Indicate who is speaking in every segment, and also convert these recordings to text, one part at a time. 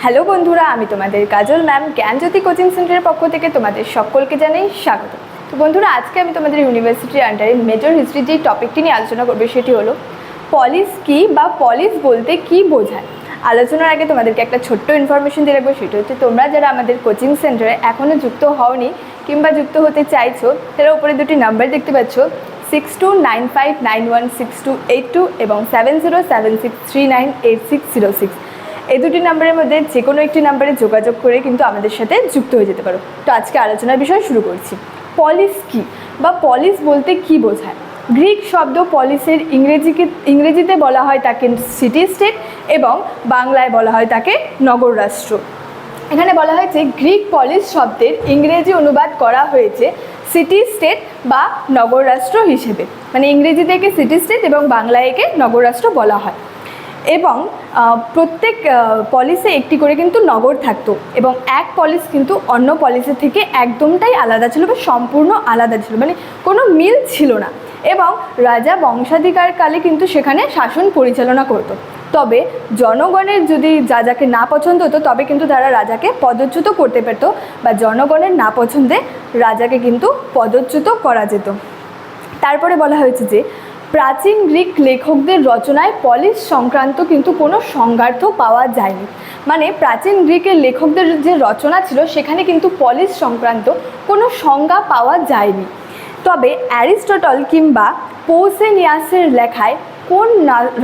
Speaker 1: Hello বন্ধুরা, আমি তোমাদের কাজল ম্যাম জ্ঞানজ্যোতি কোচিং সেন্টারের পক্ষ থেকে তোমাদের সকলকে জানাই স্বাগত। তো বন্ধুরা, আজকে আমি তোমাদের ইউনিভার্সিটির আন্ডারে মেজর হিস্ট্রি যে টপিকটি নিয়ে আলোচনা করবে সেটি হলো পলিস কি বা পলিস বলতে কি বোঝায়। আলোচনার আগে তোমাদেরকে একটা ছোট্ট ইনফরমেশন দিয়ে রাখবো, সেটা হচ্ছে তোমরা যারা আমাদের কোচিং সেন্টারে এখনও যুক্ত হওনি কিংবা যুক্ত হতে চাইছো, তারা উপরে দুটি নাম্বার দেখতে পাচ্ছ 6295916282 এবং 7076398606। এই দুটি নাম্বারের মধ্যে যে কোনো একটি নাম্বারে যোগাযোগ করে কিন্তু আমাদের সাথে যুক্ত হয়ে যেতে পারো। তো আজকে আলোচনার বিষয় শুরু করছি। পলিস কি বা পলিস বলতে কি বোঝায়। গ্রিক শব্দ পলিসের ইংরেজিতে বলা হয় তাকে সিটি স্টেট এবং বাংলায় বলা হয় তাকে নগর রাষ্ট্র। এখানে বলা হয়েছে গ্রিক পলিস শব্দের ইংরেজি অনুবাদ করা হয়েছে সিটি স্টেট বা নগর রাষ্ট্র হিসেবে, মানে ইংরেজি থেকে সিটি স্টেট এবং বাংলায় একে নগর রাষ্ট্র বলা হয়। এবং প্রত্যেক পলিসে একটি করে কিন্তু নগর থাকতো এবং এক পলিস কিন্তু অন্য পলিসের থেকে একদমটাই আলাদা ছিল বা সম্পূর্ণ আলাদা ছিল, মানে কোনো মিল ছিল না। এবং রাজা বংশাধিকার কালে কিন্তু সেখানে শাসন পরিচালনা করতো। তবে জনগণের যদি যাকে না পছন্দ হতো তবে কিন্তু তারা রাজাকে পদচ্যুত করতে পারত, বা জনগণের না পছন্দে রাজাকে কিন্তু পদচ্যুত করা যেত। তারপরে বলা হয়েছে যে প্রাচীন গ্রিক লেখকদের রচনায় পলিস সংক্রান্ত কিন্তু কোনো সংজ্ঞার্থ পাওয়া যায়নি। মানে প্রাচীন গ্রিকের লেখকদের যে রচনা ছিল সেখানে কিন্তু পলিস সংক্রান্ত কোনো সংজ্ঞা পাওয়া যায়নি। তবে অ্যারিস্টটল কিংবা পৌসেনিয়াসের লেখায় কোন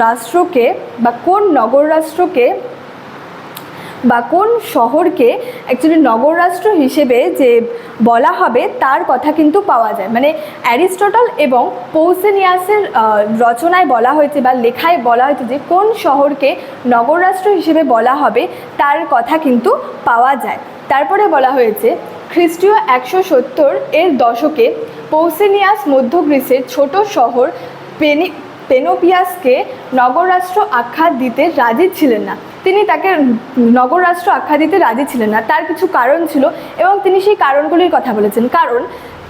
Speaker 1: রাষ্ট্রকে বা কোন নগর রাষ্ট্রকে বা কোন শহরকে অ্যাকচুয়ালি নগর রাষ্ট্র হিসেবে যে বলা হবে তার কথা কিন্তু পাওয়া যায়। মানে অ্যারিস্টটল এবং পৌসেনিয়াসের রচনায় বলা হয়েছে বা লেখায় বলা হয়েছে যে কোন শহরকে নগর রাষ্ট্র হিসেবে বলা হবে তার কথা কিন্তু পাওয়া যায়। তারপরে বলা হয়েছে খ্রিস্টীয় 170 এর দশকে পৌসেনিয়াস মধ্য গ্রিসের ছোট শহর পেনোপিয়াসকে নগর রাষ্ট্র আখ্যা দিতে রাজি ছিলেন না। তিনি তাকে নগর রাষ্ট্র আখ্যা দিতে রাজি ছিলেন না, তার কিছু কারণ ছিল এবং তিনি সেই কারণগুলির কথা বলেছেন। কারণ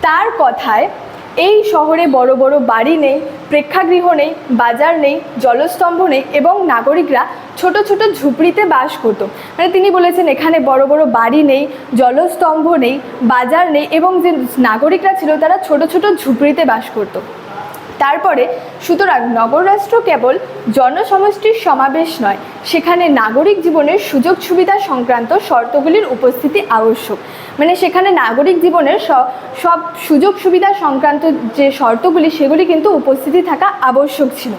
Speaker 1: তার কথায় এই শহরে বড় বড় বাড়ি নেই, প্রেক্ষাগৃহ নেই, বাজার নেই, জলস্তম্ভ নেই এবং নাগরিকরা ছোট ছোট ঝুপড়িতে বাস করত। মানে তিনি বলেছেন এখানে বড় বড় বাড়ি নেই, জলস্তম্ভ নেই, বাজার নেই এবং যে নাগরিকরা ছিল তারা ছোট ছোট ঝুপড়িতে বাস করত। তারপরে সুতরাং নগর রাষ্ট্র কেবল জনসমষ্টির সমাবেশ নয়, সেখানে নাগরিক জীবনের সুযোগ সুবিধা সংক্রান্ত শর্তগুলির উপস্থিতি আবশ্যক। মানে সেখানে নাগরিক জীবনের সব সুযোগ সুবিধা সংক্রান্ত যে শর্তগুলি সেগুলি কিন্তু উপস্থিতি থাকা আবশ্যক ছিল।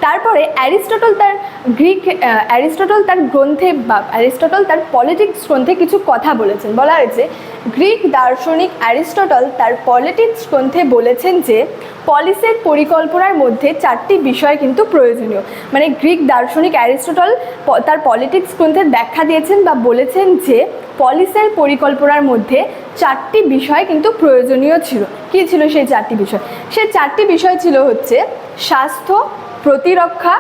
Speaker 1: তারপরে অ্যারিস্টটল তার গ্রন্থে বা অ্যারিস্টটল তার পলিটিক্স গ্রন্থে কিছু কথা বলেছেন। বলা হয়েছে গ্রিক দার্শনিক অ্যারিস্টটল তার পলিটিক্স গ্রন্থে বলেছেন যে পলিসের পরিকল্পনার মধ্যে 4টি বিষয় কিন্তু প্রয়োজনীয়। মানে গ্রিক দার্শনিক অ্যারিস্টটল তার পলিটিক্স গ্রন্থের ব্যাখ্যা দিয়েছেন বা বলেছেন যে পলিসের পরিকল্পনার মধ্যে 4টি বিষয় কিন্তু প্রয়োজনীয় ছিল। কী ছিল সেই 4টি বিষয়? সেই 4টি বিষয় ছিল হচ্ছে স্বাস্থ্য, প্রতিরক্ষা,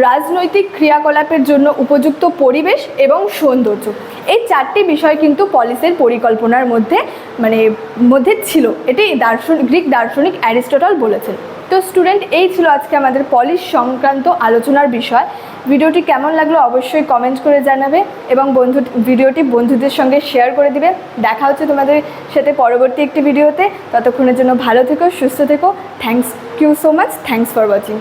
Speaker 1: রাজনৈতিক ক্রিয়াকলাপের জন্য উপযুক্ত পরিবেশ এবং সৌন্দর্য। এই 4টি বিষয় কিন্তু পলিসের পরিকল্পনার মধ্যে ছিল। এটি গ্রিক দার্শনিক অ্যারিস্টটল বলেছেন। তো স্টুডেন্ট, এই ছিল আজকে আমাদের পলিস সংক্রান্ত আলোচনার বিষয়। ভিডিওটি কেমন লাগলো অবশ্যই কমেন্ট করে জানাবে এবং ভিডিওটি বন্ধুদের সঙ্গে শেয়ার করে দিবে। দেখা হচ্ছে তোমাদের সাথে পরবর্তী একটি ভিডিওতে। ততক্ষণের জন্য ভালো থেকো, সুস্থ থেকো। Thank you so much. Thanks for watching.